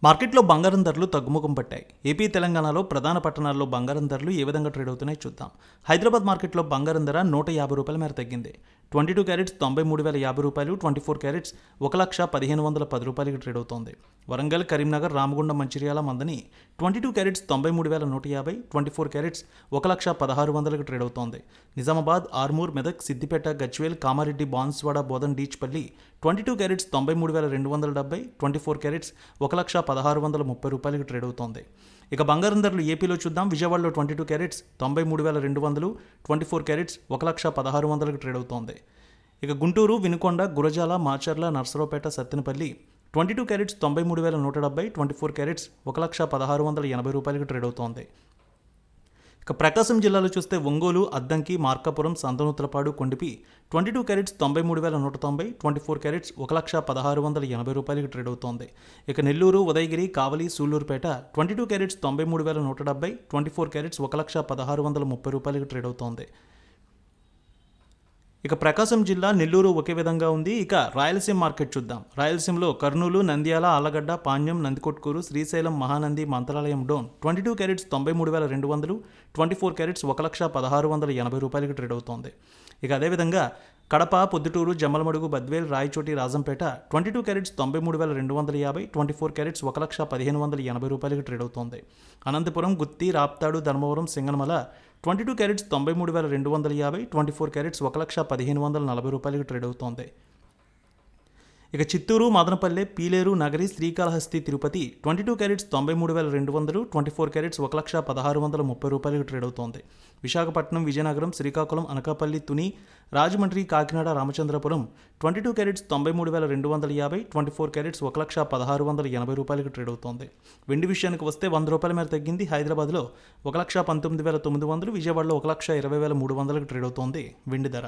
మార్కెట్లో బంగారం ధరలు తగ్గుముఖం పట్టాయి. ఏపీ, తెలంగాణలో ప్రధాన పట్టణాల్లో బంగారం ధరలు ఏ విధంగా ట్రేడ్ అవుతున్నాయో చూద్దాం. హైదరాబాద్ మార్కెట్లో బంగారం ధర ₹150 మేర తగ్గింది. 22 క్యారెట్స్ ₹93,050, 24 క్యారెట్స్ ₹1,1510కి ట్రేడ్ అవుతోంది. వరంగల్, కరీంనగర్, రామగుండం, మంచిర్యాల, మందని 22 క్యారెట్స్ ₹93,150, 24 క్యారెట్స్ ₹1,1600కి ట్రేడ్ అవుతోంది. నిజామాబాద్, ఆర్మూర్, మెదక్, సిద్దిపేట, గజ్వేల్, కామారెడ్డి, బాన్స్వాడ, బోధన్, డీచ్పల్లి 22 క్యారెట్స్ ₹93,270, 24 క్యారెట్స్ ₹1,1630కి ట్రేడ్ అవుతోంది. ఇక బంగారం ధరలు ఏపీలో చూద్దాం. విజయవాడలో 22 క్యారెట్స్ ₹93,200, 24 క్యారెట్స్ ₹1,1600కి ట్రేడ్ అవుతోంది. ఇక గుంటూరు, వినుకొండ, గురజాల, మాచర్ల, నర్సరావుపేట, సత్తెనపల్లి 22 క్యారెట్స్ ₹93,170, 24 క్యారెట్స్ ₹1,1680కి ట్రేడ్ అవుతోంది. ఇక ప్రకాశం జిల్లాలో చూస్తే ఒంగోలు, అద్దంకి, మార్కాపురం, సంతనూతలపాడు, కొండిపి 22 క్యారెట్స్ ₹93,190, 24 క్యారెట్స్ ₹1,1680కి ట్రేడ్ అవుతోంది. ఇక నెల్లూరు, ఉదయగిరి, కావలి, సూళ్లూరుపేట 22 క్యారెట్స్ ₹93,170, 24 క్యారెట్స్ ₹1,1630కి ట్రేడ్ అవుతోంది. ఇక ప్రకాశం జిల్లా, నెల్లూరు ఒకే విధంగా ఉంది. ఇక రాయలసీమ మార్కెట్ చూద్దాం. రాయలసీమలో కర్నూలు, నంద్యాల, ఆళ్లగడ్డ, పాణ్యం, నందికొట్కూరు, శ్రీశైలం, మహానంది, మంత్రాలయం డోన్ 22 క్యారెట్స్ ₹93,200, 24 క్యారెట్స్ ₹1,1680కి ట్రేడ్ అవుతోంది. ఇక అదేవిధంగా కడప, పొద్దుటూరు, జమ్మలమడుగు, బద్వేల్, రాయచోటి, రాజంపేట 22 క్యారెట్స్ ₹93,250, 24 క్యారెట్స్ ₹1,1580కి ట్రేడ్ అవుతోంది. అనంతపురం, గుత్తి, రాప్తాడు, ధర్మవరం, సింగనమల 22 క్యారెట్స్ ₹93,250, 24 క్యారెట్స్ ₹1,1540కి ట్రేడ్ అవుతోంది. ఇక చిత్తూరు, మదనపల్లె, పీలేరు, నగరి, శ్రీకాళహస్తి, తిరుపతి 22 క్యారెట్స్ ₹93,200, 24 క్యారెట్స్ ₹1,1630కి ట్రేడ్ అవుతోంది. విశాఖపట్నం, విజయనగరం, శ్రీకాకుళం, అనకాపల్లి, తుని, రాజమండ్రి, కాకినాడ, రామచంద్రపురం 22 క్యారెట్స్ ₹93,250, 24 క్యారెట్స్ ₹1,1680కి ట్రేడ్ అవుతోంది. వెండి విషయానికి వస్తే ₹100 మేర తగ్గింది. హైదరాబాద్లో 1,19,900, విజయవాడలో 1,20,300కి ట్రేడ్ అవుతోంది వెండి ధర.